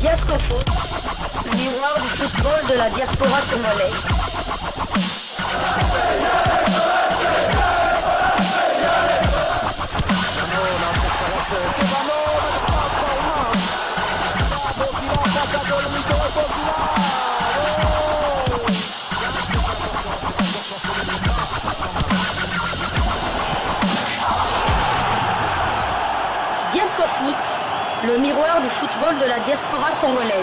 Diascofoot, le miroir du football de la diaspora congolaise. Diascofoot, le miroir du football de la diaspora congolaise.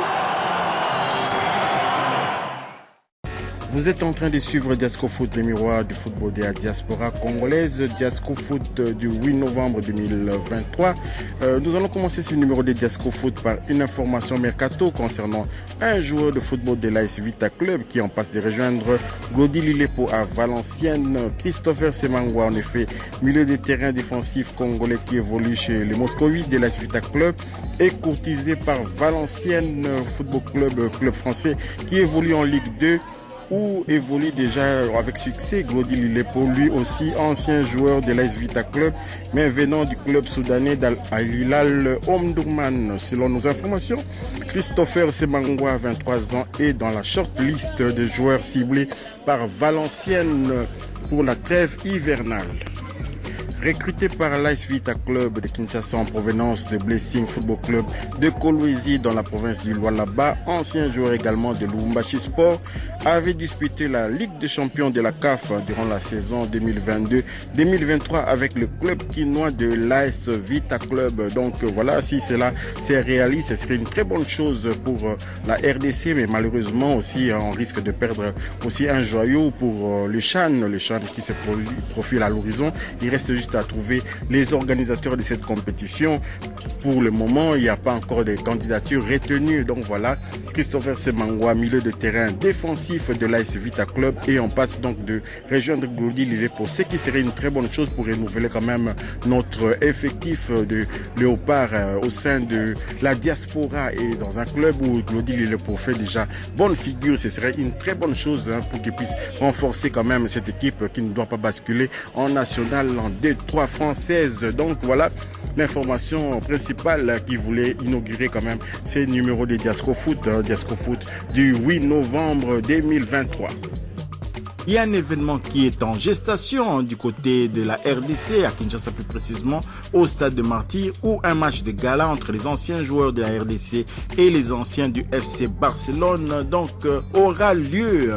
Vous êtes en train de suivre Diascofoot, le miroir du football de la diaspora congolaise. Diascofoot du 8 novembre 2023. Nous allons commencer ce numéro de Diascofoot par une information mercato concernant un joueur de football de l'AS Vita Club qui en passe de rejoindre Glody Lilepo à Valenciennes. Christopher Semangwa, en effet, milieu de terrain défensif congolais qui évolue chez les Moscovites de l'AS Vita Club, est courtisé par Valenciennes Football Club, club français qui évolue en Ligue 2. Où évolue déjà avec succès Glody Lilepo, lui aussi ancien joueur de l'AS Vita Club, mais venant du club soudanais d'Al-Hilal Omdurman. Selon nos informations, Christopher Semangwa, 23 ans, est dans la shortlist de joueurs ciblés par Valenciennes pour la trêve hivernale. Recruté par l'AS Vita Club de Kinshasa en provenance de Blessing Football Club de Kolwezi dans la province du Lualaba, ancien joueur également de Lubumbashi Sport, avait disputé la Ligue des champions de la CAF durant la saison 2022-2023 avec le club quinois de l'AS Vita Club. Donc voilà, si cela c'est réaliste, ce serait une très bonne chose pour la RDC, mais malheureusement aussi on risque de perdre aussi un joyau pour le Chan qui se profile à l'horizon. Il reste juste à trouver les organisateurs de cette compétition. Pour le moment, il n'y a pas encore de candidatures retenues. Donc voilà, Christopher Semangwa, milieu de terrain défensif de l'AS Vita Club, et on passe donc de rejoindre Glody Lilepo, ce qui serait une très bonne chose pour renouveler quand même notre effectif de Léopard au sein de la diaspora, et dans un club où Glody Lilepo fait déjà bonne figure, ce serait une très bonne chose pour qu'il puisse renforcer quand même cette équipe qui ne doit pas basculer en national en 2-3 françaises. Donc voilà l'information principale qui voulait inaugurer quand même ces numéros de Diascofoot, Diascofoot du 8 novembre 2023. Il y a un événement qui est en gestation du côté de la RDC, à Kinshasa plus précisément, au stade de Martyr, où un match de gala entre les anciens joueurs de la RDC et les anciens du FC Barcelone aura lieu.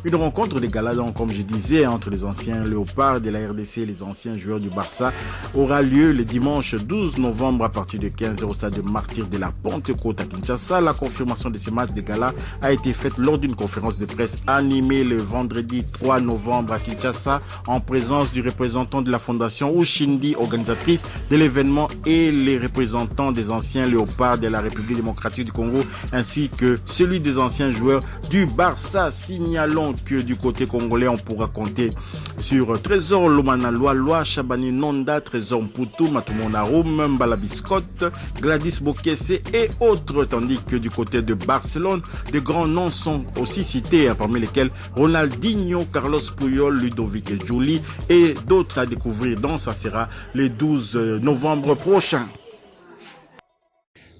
Une rencontre de gala, donc, comme je disais, entre les anciens léopards de la RDC et les anciens joueurs du Barça aura lieu le dimanche 12 novembre à partir de 15h au stade de Martyr de la Pentecôte à Kinshasa. La confirmation de ce match de gala a été faite lors d'une conférence de presse animée le vendredi 3 novembre à Kinshasa en présence du représentant de la fondation Ushindi, organisatrice de l'événement, et les représentants des anciens léopards de la République démocratique du Congo ainsi que celui des anciens joueurs du Barça. Signalons que du côté congolais, on pourra compter sur Trésor Lomana Loa, Chabani Nonda, Trésor Mputu, Matumona Roum, Mbala Biscotte, Gladys Bokesse et autres, tandis que du côté de Barcelone, de grands noms sont aussi cités, parmi lesquels Ronaldinho, Carlos Puyol, Ludovic et Julie et d'autres à découvrir. Donc ça sera le 12 novembre prochain.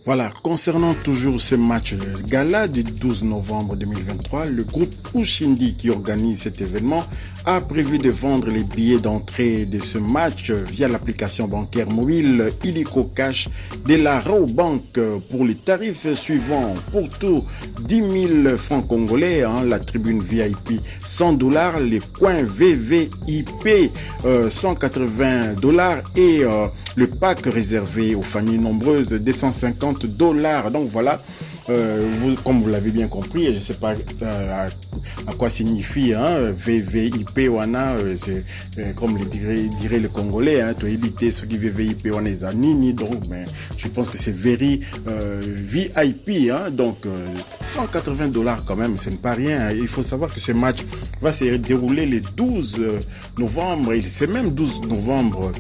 Voilà, concernant toujours ce match gala du 12 novembre 2023, le groupe Ushindi qui organise cet événement a prévu de vendre les billets d'entrée de ce match via l'application bancaire mobile Illico Cash de la Rabobank pour les tarifs suivants. Pour tout 10 000 francs congolais, la tribune VIP $100, les coins VVIP $180 et le pack réservé aux familles nombreuses $250. Donc voilà, comme vous l'avez bien compris, je ne sais pas à quoi signifie VVIP wana, comme le dirait le Congolais, tu éviter ce qui VVIP wana est nini, donc je pense que c'est very VIP, donc $180 quand même, ce n'est pas rien. Il faut savoir que ce match va se dérouler le 12 novembre, et c'est même 12 novembre,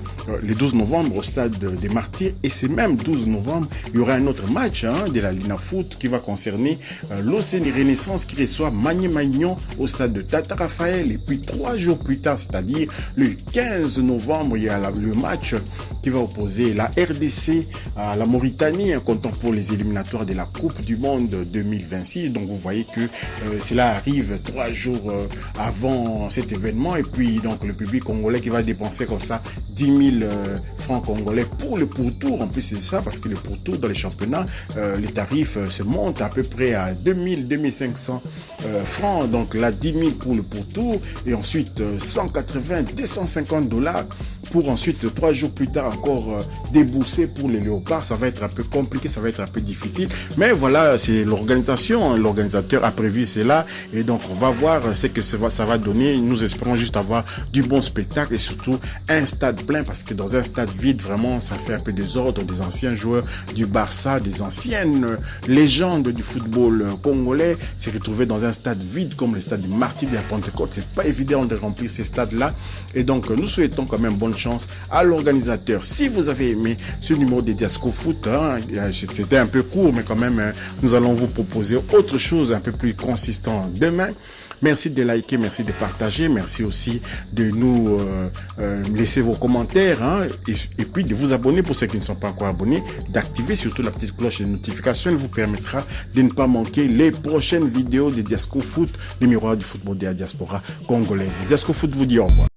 le 12 novembre au stade des Martyrs, et c'est même 12 novembre, il y aura un autre match de la Lina Foot Foot qui va concerner l'Océanie Renaissance qui reçoit Magné Magnon au stade de Tata Raphaël. Et puis 3 jours plus tard, c'est-à-dire le 15 novembre, il y a le match qui va opposer la RDC à la Mauritanie, en comptant pour les éliminatoires de la Coupe du Monde 2026. Donc vous voyez que cela arrive 3 jours avant cet événement. Et puis donc le public congolais qui va dépenser comme ça 10 000 francs congolais pour le pourtour. En plus c'est ça, parce que le pourtour dans les championnats, les tarifs se montent à peu près à 2 500 francs. Donc là 10 000 pour le pourtour et ensuite 180, 250 $. Pour ensuite 3 jours plus tard encore débourser pour les léopards. Ça va être un peu compliqué, ça va être un peu difficile, mais voilà, c'est l'organisation, l'organisateur a prévu cela et donc on va voir ce que ça va donner. Nous espérons juste avoir du bon spectacle et surtout un stade plein, parce que dans un stade vide vraiment ça fait un peu désordre. Des anciens joueurs du Barça, des anciennes légendes du football congolais se retrouver dans un stade vide comme le stade du Martyr de la Pentecôte, c'est pas évident de remplir ces stades là, et donc nous souhaitons quand même bonne chance à l'organisateur. Si vous avez aimé ce numéro de Diasco Foot, c'était un peu court, mais quand même, nous allons vous proposer autre chose un peu plus consistant demain. Merci de liker, merci de partager, merci aussi de nous laisser vos commentaires et puis de vous abonner pour ceux qui ne sont pas encore abonnés, d'activer surtout la petite cloche de notification. Elle vous permettra de ne pas manquer les prochaines vidéos de Diasco Foot, le miroir du football de la diaspora congolaise. Diasco Foot vous dit au revoir.